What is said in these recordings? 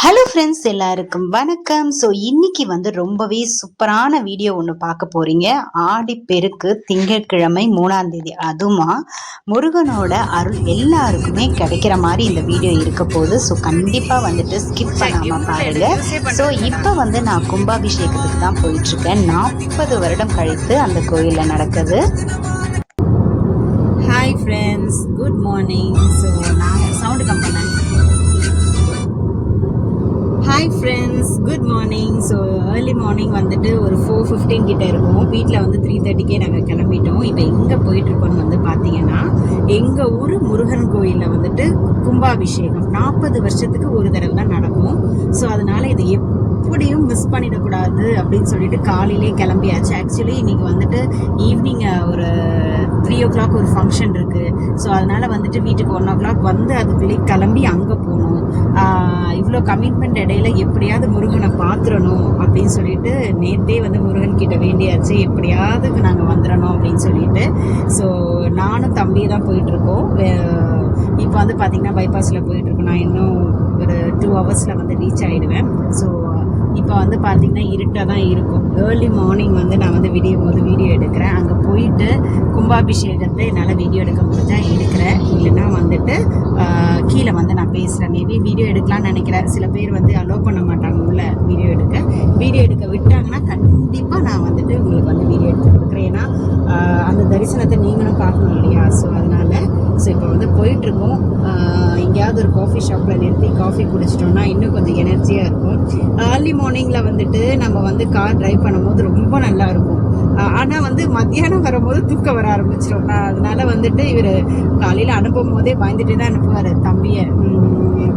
Hello friends, எல்லாருக்கும் வணக்கம். So இன்னைக்கு ரொம்பவே சூப்பரான வீடியோ ஒன்று பார்க்க போறீங்க. ஆடி பெருக்கு திங்கட்கிழமை 3ஆம் தேதி, அதுமா முருகனோட அருள் எல்லாருக்குமே கிடைக்கிற மாதிரி இந்த வீடியோ இருக்க போகுது. ஸோ கண்டிப்பாக ஸ்கிப் பண்ணாமல் பாருங்க. ஸோ இப்போ நான் கும்பாபிஷேகத்துக்கு தான் போயிட்டுருக்கேன். 40 வருடம் கழித்து அந்த கோயிலில் நடக்குது. Hi friends, good morning. So நான் sound company. Hi friends, good morning. So early morning ஒரு 4:15 கிட்ட இருக்கும். வீட்டில் 3:30க்கே நாங்கள் கிளம்பிட்டோம். இப்போ எங்கே போயிட்டுருக்கோன்னு பார்த்தீங்கன்னா, எங்கள் ஊர் முருகன் கோயிலில் கும்பாபிஷேகம் 40 வருஷத்துக்கு ஒரு தடவை தான் நடக்கும். ஸோ அதனால் இது எப்படியும் மிஸ் பண்ணிடக்கூடாது அப்படின்னு சொல்லிட்டு காலையிலே கிளம்பியாச்சு. ஆக்சுவலி இன்னைக்கு ஈவினிங் ஒரு 3 o'clock ஒரு ஃபங்க்ஷன் இருக்குது. ஸோ அதனால் வீட்டுக்கு 1 o'clock அதுக்குள்ளே கிளம்பி அங்கே போகணும். இவ்வளோ கமிட்மெண்ட் இடையில எப்படியாவது முருகனை பார்த்துடணும் அப்படின்னு சொல்லிட்டு நேற்றே முருகன் கிட்ட வேண்டியாச்சு, எப்படியாவது நாங்கள் வந்துடணும் அப்படின்னு சொல்லிட்டு. ஸோ நானும் தம்பியை தான் போயிட்டுருக்கோம். இப்போ பார்த்தீங்கன்னா பைபாஸில் போயிட்டுருக்கோம். நான் இன்னும் ஒரு 2 hours ரீச் ஆகிடுவேன். ஸோ இப்போ பார்த்தீங்கன்னா இருட்டாக தான் இருக்கும். ஏர்லி மார்னிங் நான் விடியும் போது வீடியோ எடுக்கிறேன். அங்கே போயிட்டு கும்பாபிஷேகத்தை என்னால் வீடியோ எடுக்க முடிஞ்சால் எடுக்கிறேன், இல்லைன்னா கீழே நான் பேசுகிறேன். மேபி வீடியோ எடுக்கலான்னு நினைக்கிறேன். சில பேர் அலோவ் பண்ண மாட்டாங்க உள்ள வீடியோ எடுக்க விட்டாங்கன்னா கண்டிப்பாக நான் உங்களுக்கு வீடியோ எடுத்து கொடுக்குறேன். ஏன்னா அந்த தரிசனத்தை நீங்களும் பார்க்கணும் இல்லையா? ஸோ அதனால் இப்போ போயிட்டுருக்கோம். எங்கேயாவது ஒரு காஃபி ஷாப்பில் நிறுத்தி காஃபி குடிச்சிட்டோம்னா இன்னும் கொஞ்சம் எனர்ஜியாக இருக்கும். ஏர்லி மார்னிங்கில் நம்ம கார் ட்ரைவ் பண்ணும்போது ரொம்ப நல்லா இருக்கும். ஆனால் மத்தியானம் வரும்போது தூக்கம் வர ஆரம்பிச்சிடும். அதனால் இவர் காலையில் அனுப்பும் போதே பயந்துட்டே தான் அனுப்புவார் தம்பியை.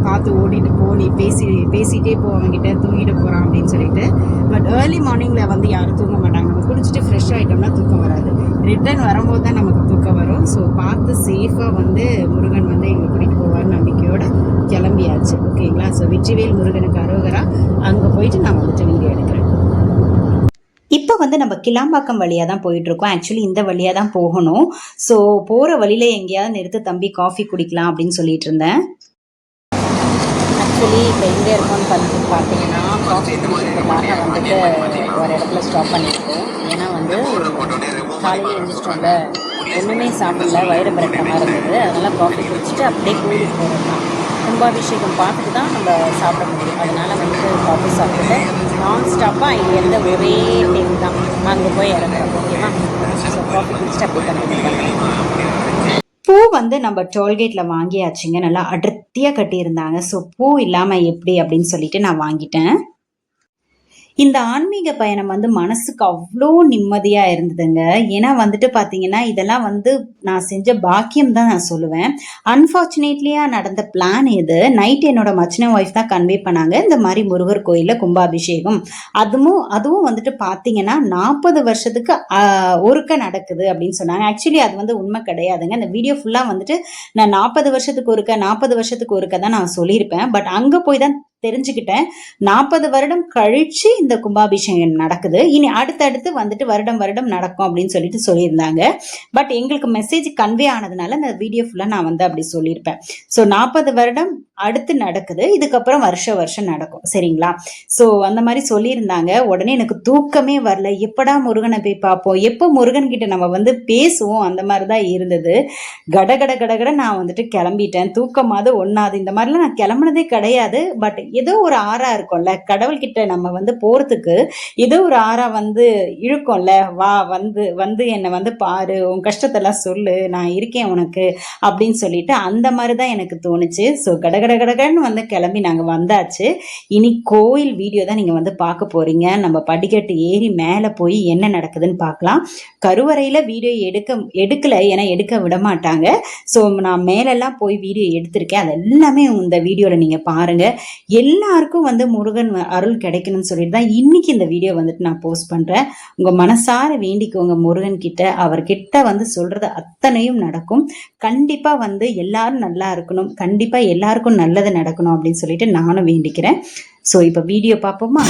பார்த்து ஓடிட்டு போ, நீ பேசிகிட்டே போ, அவங்ககிட்ட தூங்கிட்டு போகிறான் அப்படின்னு சொல்லிட்டு. பட் ஏர்லி மார்னிங்கில் யாரும் தூங்க மாட்டாங்க. நம்ம குடிச்சிட்டு ஃப்ரெஷ் ஆகிட்டோம்னா தூக்கம் வராது. ரிட்டர்ன் வரும்போது தான் நமக்கு தூக்கம் வரும். ஸோ பார்த்து சேஃபாக முருகன் எங்களை கூட்டிகிட்டு போவார் நம்பிக்கையோடு கிளம்பியாச்சு. ஓகேங்களா? ஸோ வெற்றிவேல் முருகனுக்கு அரோகரா. அங்கே போயிட்டு நான் வீடியோ எடுக்கிறேன். இப்போ நம்ம கிளாம்பாக்கம் வழியாக தான் போயிட்டுருக்கோம். ஆக்சுவலி இந்த வழியாக தான் போகணும். ஸோ போகிற வழியில் எங்கேயாவது நிறுத்து தம்பி காஃபி குடிக்கலாம் அப்படின்னு சொல்லிட்டு இருந்தேன். ஆக்சுவலி இப்போ எங்கே இருக்கோன்னு பார்த்தீங்கன்னா காஃபி குடிக்கிறதுக்காக ஒரு இடத்துல ஸ்டாப் பண்ணியிருக்கோம். ஏன்னா காலையில் எழுந்திரிச்சிட்டோம்ல, ஒன்றுமே சாப்பிடல, வயிறு பிரட்டமாக இருந்தது. அதனால் காஃபி குடிச்சிட்டு அப்படியே கோயிலுக்கு போகிறது தான். கும்பாபிஷேகம் பார்த்துட்டு தான் நம்ம சாப்பிட முடியும். அதனால் காஃபி சாப்பிட்டுட்டு நான் ஸ்டாப்பாக இங்கேருந்து ஒரே டைம் தான் அங்கே போய் இறங்குறோம். ஓகேவா? ஸோ காஃபி குடிச்சிட்டு அப்படியே கண்டினியூ பண்ணுறேன். பூ நம்ம டோல்கேட்டில் வாங்கியாச்சுங்க. நல்லா அடர்த்தியாக கட்டியிருந்தாங்க. ஸோ பூ இல்லாமல் எப்படி அப்படின்னு சொல்லிட்டு நான் வாங்கிட்டேன். இந்த ஆன்மீக பயணம் மனசுக்கு அவ்வளோ நிம்மதியாக இருந்ததுங்க. ஏன்னா பார்த்தீங்கன்னா இதெல்லாம் நான் செஞ்ச பாக்கியம் தான் நான் சொல்லுவேன். அன்ஃபார்ச்சுனேட்லியாக நடந்த பிளான் இது. நைட் என்னோட மச்சின ஒய்ஃப் தான் கன்வே பண்ணாங்க, இந்த மாதிரி முருகர் கோயிலில் கும்பாபிஷேகம் அதுவும் பார்த்தீங்கன்னா 40 வருஷத்துக்கு ஒருக்க நடக்குது அப்படின்னு சொன்னாங்க. ஆக்சுவலி அது உண்மை கிடையாதுங்க. இந்த வீடியோ ஃபுல்லாக நான் 40 வருஷத்துக்கு ஒருக்க தான் நான் சொல்லியிருப்பேன். பட் அங்கே போய் தான் தெரிஞ்சுக்கிட்டேன். 40 வருடம் கழிச்சு இந்த கும்பாபிஷேகம் நடக்குது. இனி அடுத்தடுத்து வருடம் நடக்கும் அப்படின்னு சொல்லிட்டு சொல்லியிருந்தாங்க. பட் எங்களுக்கு மெசேஜ் கன்வே ஆனதுனால இந்த வீடியோ ஃபுல்லா நான் அப்படி சொல்லியிருப்பேன். ஸோ 40 வருடம் அடுத்து நடக்குது, இதுக்கப்புறம் வருஷம் நடக்கும். சரிங்களா? ஸோ அந்த மாதிரி சொல்லியிருந்தாங்க. உடனே எனக்கு தூக்கமே வரல. எப்படா முருகனை போய் பார்ப்போம், எப்போ முருகன் கிட்ட நம்ம பேசுவோம், அந்த மாதிரி தான் இருந்தது. கடகட நான் கிளம்பிட்டேன். தூக்கமாவது ஒண்ணாது. இந்த மாதிரிலாம் நான் கிளம்புனதே கிடையாது. பட் ஏதோ ஒரு ஆறா இருக்கும்ல, கடவுள்கிட்ட நம்ம போறதுக்கு ஏதோ ஒரு ஆறா இழுக்கும்ல. வா என்னை பாரு, உன் கஷ்டத்தெல்லாம் சொல்லு, நான் இருக்கேன் உனக்கு அப்படின்னு சொல்லிட்டு அந்த மாதிரிதான் எனக்கு தோணுச்சு. ஸோ கடகடன்னு கிளம்பி நாங்கள் வந்தாச்சு. இனி கோயில் வீடியோ தான் நீங்க பார்க்க போறீங்க. நம்ம படிக்கட்டு ஏறி மேலே போய் என்ன நடக்குதுன்னு பார்க்கலாம். கருவறையில வீடியோ எடுக்கல, ஏன்னா எடுக்க விட மாட்டாங்க. ஸோ நான் மேலெல்லாம் போய் வீடியோ எடுத்திருக்கேன். அது எல்லாமே இந்த வீடியோல நீங்க பாருங்க. எல்லாருக்கும் முருகன் அருள் கிடைக்கணும்னு சொல்லிட்டு தான் இன்னைக்கு இந்த வீடியோ நான் போஸ்ட் பண்றேன். உங்க மனசார வேண்டிக்கோங்க முருகன் கிட்ட. அவர்கிட்ட சொல்றது அத்தனையும் நடக்கும். கண்டிப்பா எல்லாரும் நல்லா இருக்கணும், கண்டிப்பா எல்லாருக்கும் நல்லது நடக்கணும் அப்படின்னு சொல்லிட்டு நானும் வேண்டிக்கிறேன். ஸோ இப்போ வீடியோ பார்ப்போமா?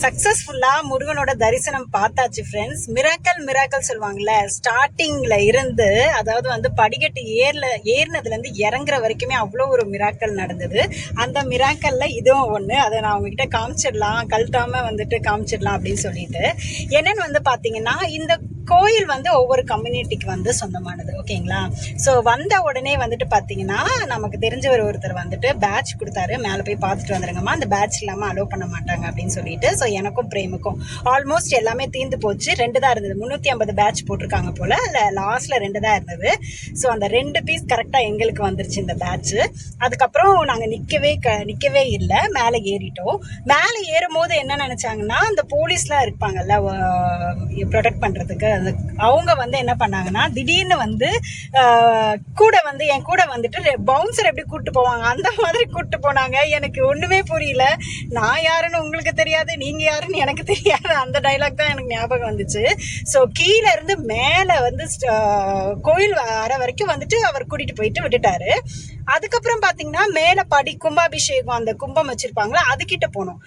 சக்ஸஸ்ஃபுல்லாக முருகனோட தரிசனம் பார்த்தாச்சு ஃப்ரெண்ட்ஸ். மிராக்கல் சொல்லுவாங்கள்ல, ஸ்டார்டிங்கில் இருந்து அதாவது வந்து படிக்கட்டு ஏறினதுலேருந்து இறங்குற வரைக்குமே அவ்வளோ ஒரு மிராக்கல் நடந்தது. அந்த மிராக்கலில் இதுவும் ஒன்று. அதை நான் உங்ககிட்ட காமிச்சிடலாம், கழட்டாமல் வந்துட்டு காமிச்சிடலாம் அப்படின்னு சொல்லிட்டு. என்னென்னு வந்து பார்த்தீங்கன்னா, இந்த கோயில் வந்து ஒவ்வொரு கம்யூனிட்டிக்கு வந்து சொந்தமானது, ஓகேங்களா. ஸோ வந்த உடனே வந்துட்டு பார்த்தீங்கன்னா, நமக்கு தெரிஞ்சவர் ஒருத்தர் வந்துட்டு பேட்ச் கொடுத்தாரு, மேலே போய் பார்த்துட்டு வந்துருங்கம்மா, அந்த பேட்ச் இல்லாமல் அலோவ் பண்ண மாட்டாங்க அப்படின்னு சொல்லிட்டு. ஸோ எனக்கும் பிரேமுக்கும் ஆல்மோஸ்ட் எல்லாமே தீர்ந்து போச்சு. 2 தான் இருந்தது. 350 பேட்ச் போட்டிருக்காங்க போல், இல்லை லாஸ்ட்டில் 2 தான் இருந்தது. ஸோ அந்த 2 பீஸ் கரெக்டாக எங்களுக்கு வந்துருச்சு இந்த பேட்ச்சு. அதுக்கப்புறம் நாங்கள் நிற்கவே இல்லை, மேலே ஏறிட்டோம். மேலே ஏறும்போது என்ன நினச்சாங்கன்னா, அந்த போலீஸ்லாம் இருப்பாங்கல்ல ப்ரொடெக்ட் பண்ணுறதுக்கு, அவங்க வந்து என்ன பண்ணாங்கன்னா, திடீர்னு வந்து என் கூட வந்துட்டு பவுன்சர் எப்படி கூப்பிட்டு போவாங்க அந்த மாதிரி கூப்பிட்டு போனாங்க. எனக்கு ஒன்றுமே புரியல. நான் யாருன்னு உங்களுக்கு தெரியாது, நீங்கள் யாருன்னு எனக்கு தெரியாது. அந்த டைலாக் தான் எனக்கு ஞாபகம் வந்துச்சு. ஸோ கீழே இருந்து மேலே வந்து கோயில் வர வரைக்கும் வந்துட்டு அவர் கூட்டிகிட்டு போயிட்டு விட்டுட்டாரு. அதுக்கப்புறம் பார்த்தீங்கன்னா, மேலே கும்பாபிஷேகம் அந்த கும்பம் வச்சுருப்பாங்களா, அதுக்கிட்ட போனோம்.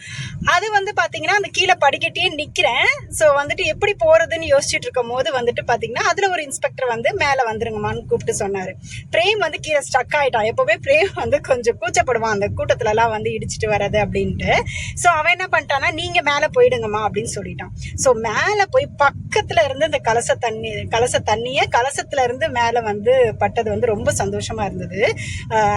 அது வந்து பார்த்தீங்கன்னா, அந்த கீழே படிக்கட்டியே நிற்கிறேன். ஸோ வந்துட்டு எப்படி போகிறதுன்னு யோசிச்சுட்டு இருக்கும் போது வந்துட்டு பார்த்தீங்கன்னா, அதில் ஒரு இன்ஸ்பெக்டர் வந்து மேலே வந்துருங்கம்மான்னு கூப்பிட்டு சொன்னார். பிரேம் வந்து கீழே ஸ்டக் ஆகிட்டான். எப்போவுமே பிரேம் வந்து கொஞ்சம் கூச்சப்படுவான் அந்த கூட்டத்துலலாம் வந்து இடிச்சிட்டு வர்றது அப்படின்ட்டு. ஸோ அவன் என்ன பண்ணிட்டான்னா, நீங்கள் மேலே போயிடுங்கம்மா அப்படின்னு சொல்லிட்டான். ஸோ மேலே போய் பக்கத்தில் இருந்து இந்த கலசத்துல இருந்து மேலே வந்து பட்டது வந்து ரொம்ப சந்தோஷமாக இருந்தது.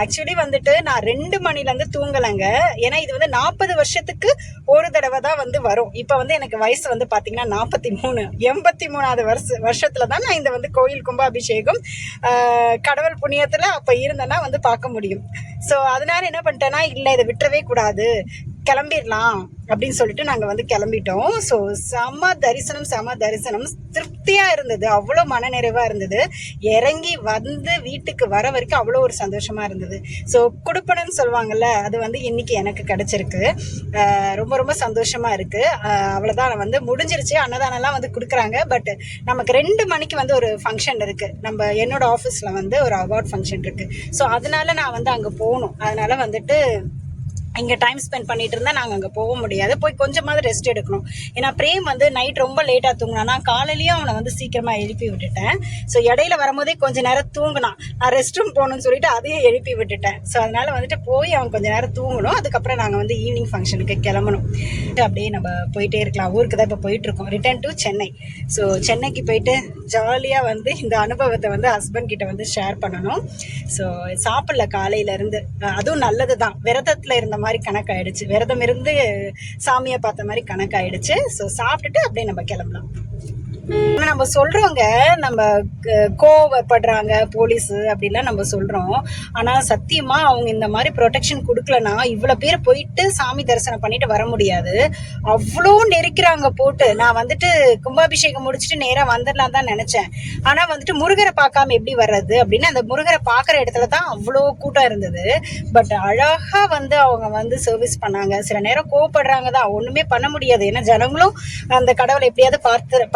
ஆக்சுவலி வந்துட்டு நான் 2 மணிலேருந்து தூங்கலைங்க. ஏன்னா இது வந்து 40 வருஷத்துக்கு ஒரு தடவை தான் வந்து வரும். இப்போ வந்து எனக்கு வயசு வந்து பார்த்தீங்கன்னா 43. 83வது வருஷத்துல தான் நான் இந்த வந்து கோயில் கும்பாபிஷேகம் கடவுள் புண்ணியத்தில் அப்போ இருந்தேன்னா வந்து பார்க்க முடியும். ஸோ அதனால என்ன பண்ணிட்டேன்னா, இல்லை இதை விட்டுறவே கூடாது, கிளம்பிடலாம் அப்படின்னு சொல்லிட்டு நாங்கள் வந்து கிளம்பிட்டோம். ஸோ செம தரிசனம் திருப்தியாக இருந்தது, அவ்வளோ மனநிறைவாக இருந்தது. இறங்கி வந்து வீட்டுக்கு வர வரைக்கும் அவ்வளோ ஒரு சந்தோஷமாக இருந்தது. ஸோ குடுப்பனன்னு சொல்லுவாங்கள்ல, அது வந்து இன்னைக்கு எனக்கு கிடச்சிருக்கு. ரொம்ப சந்தோஷமாக இருக்குது. அவ்வளோதான் வந்து முடிஞ்சிருச்சு. அன்னதானம்லாம் வந்து கொடுக்குறாங்க. பட் நமக்கு 2 மணிக்கு வந்து ஒரு ஃபங்க்ஷன் இருக்குது. என்னோட ஆஃபீஸில் வந்து ஒரு அவார்ட் ஃபங்க்ஷன் இருக்குது. ஸோ அதனால நான் வந்து அங்கே போகணும். அதனால் வந்துட்டு இங்கே டைம் ஸ்பெண்ட் பண்ணிட்டு இருந்தால் நாங்கள் அங்கே போக முடியாது. போய் கொஞ்சமாவது ரெஸ்ட் எடுக்கணும். ஏன்னா பிரேம் வந்து நைட் ரொம்ப லேட்டாக தூங்கினானா, காலையிலேயும் அவனை வந்து சீக்கிரமாக எழுப்பி விட்டுட்டேன். ஸோ இடையில வரும்போதே கொஞ்சம் நேரம் தூங்கினான். நான் ரெஸ்ட் ரூம் போகணும்னு சொல்லிட்டு அதையும் எழுப்பி விட்டுட்டேன். ஸோ அதனால் வந்துட்டு போய் அவன் கொஞ்சம் நேரம் தூங்கணும். அதுக்கப்புறம் நாங்கள் வந்து ஈவினிங் ஃபங்க்ஷனுக்கு கிளம்பணும். அப்படியே நம்ம போயிட்டே இருக்கலாம். ஊருக்கு தான் இப்போ போயிட்டுருக்கோம். Return to Chennai. ஸோ சென்னைக்கு போயிட்டு ஜாலியாக வந்து இந்த அனுபவத்தை வந்து ஹஸ்பண்ட் கிட்ட வந்து ஷேர் பண்ணணும். ஸோ சாப்பிடல காலையிலேருந்து. அதுவும் நல்லது தான். விரதத்தில் இருந்த மாதிரி கணக்காயிடுச்சு. விரதம் இருந்து சாமியை பார்த்த மாதிரி கணக்காயிடுச்சு. ஸோ சாப்பிட்டுட்டு அப்படியே நம்ம கிளம்பலாம். நம்ம சொல்றோங்க, நம்ம கோவப்படுறாங்க போலீஸ் அப்படிலாம் நம்ம சொல்றோம். ஆனா சத்தியமா அவங்க இந்த மாதிரி ப்ரொடெக்ஷன் கொடுக்கலன்னா இவ்வளவு பேர் போயிட்டு சாமி தரிசனம் பண்ணிட்டு வர முடியாது. அவ்வளோ நெருக்கிறாங்க போட்டு. நான் வந்துட்டு கும்பாபிஷேகம் முடிச்சுட்டு நேரா வந்துடலாம் தான் நினைச்சேன். ஆனா வந்துட்டு முருகரை பார்க்காம எப்படி வர்றது அப்படின்னு அந்த முருகரை பார்க்குற இடத்துல தான் அவ்வளோ கூட்டம் இருந்தது. பட் அழகா வந்து அவங்க வந்து சர்வீஸ் பண்ணாங்க. சில நேரம் கோவப்படுறாங்க தான், ஒண்ணுமே பண்ண முடியாது. ஏன்னா ஜனங்களும் அந்த கடவுளை எப்படியாவது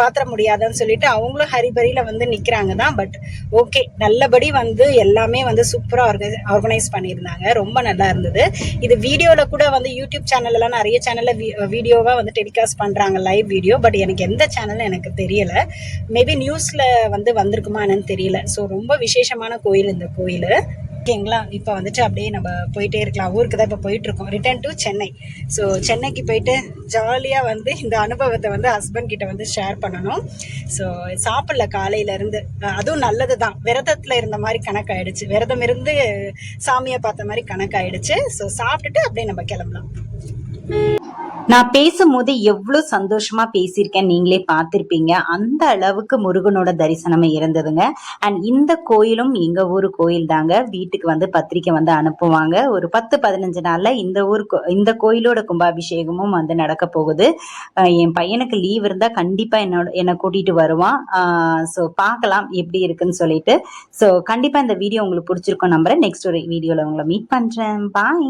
பாத்திர முடியாதுன்னு சொல்லிட்டு அவங்களும் ஹரிபரியில வந்து நிக்கிறாங்க தான். பட் ஓகே, நல்லபடி வந்து எல்லாமே வந்து சூப்பரா ஆர்கனைஸ் பண்ணியிருந்தாங்க. ரொம்ப நல்லா இருந்தது. இது வீடியோல கூட வந்து யூடியூப் சேனல் எல்லாம் நிறைய சேனல்ல வீடியோவா வந்து டெலிகாஸ்ட் பண்றாங்க, லைவ் வீடியோ. பட் எனக்கு எந்த சேனல்னு எனக்கு தெரியல. மேபி நியூஸ்ல வந்து வந்திருக்குமா என்னன்னு தெரியல. ஸோ ரொம்ப விசேஷமான கோயில் இந்த கோயில், ஓகேங்களா. இப்போ வந்துட்டு அப்படியே நம்ம போயிட்டே இருக்கலாம். ஊருக்கு தான் இப்போ போயிட்டுருக்கோம். Return to Chennai. ஸோ சென்னைக்கு போயிட்டு ஜாலியாக வந்து இந்த அனுபவத்தை வந்து ஹஸ்பண்ட் கிட்ட வந்து ஷேர் பண்ணணும். ஸோ சாப்பிடல காலையிலேருந்து. அதுவும் நல்லது தான். விரதத்தில் இருந்த மாதிரி கணக்காயிடுச்சு. விரதம் இருந்து சாமியை பார்த்த மாதிரி கணக்காயிடுச்சு. ஸோ சாப்பிட்டுட்டு அப்படியே நம்ம கிளம்பலாம். நான் பேசும்போது எவ்வளவு சந்தோஷமா பேசியிருக்கேன் நீங்களே பார்த்திருப்பீங்க. அந்த அளவுக்கு முருகனோட தரிசனமே இருந்ததுங்க. அண்ட் இந்த கோயிலும் எங்க ஊர் கோயில் தாங்க. வீட்டுக்கு வந்து பத்திரிக்கை வந்து அனுப்புவாங்க. ஒரு 10-15 நாள்ல இந்த கோயிலோட கும்பாபிஷேகமும் வந்து நடக்க போகுது. என் பையனுக்கு லீவ் இருந்தா கண்டிப்பா என்னை கூட்டிட்டு வருவான். ஸோ பார்க்கலாம் எப்படி இருக்குன்னு சொல்லிட்டு. ஸோ கண்டிப்பா இந்த வீடியோ உங்களுக்கு பிடிச்சிருக்கும் நம்புறேன். நெக்ஸ்ட் ஒரு வீடியோல உங்களை மீட் பண்றேன். பாய்.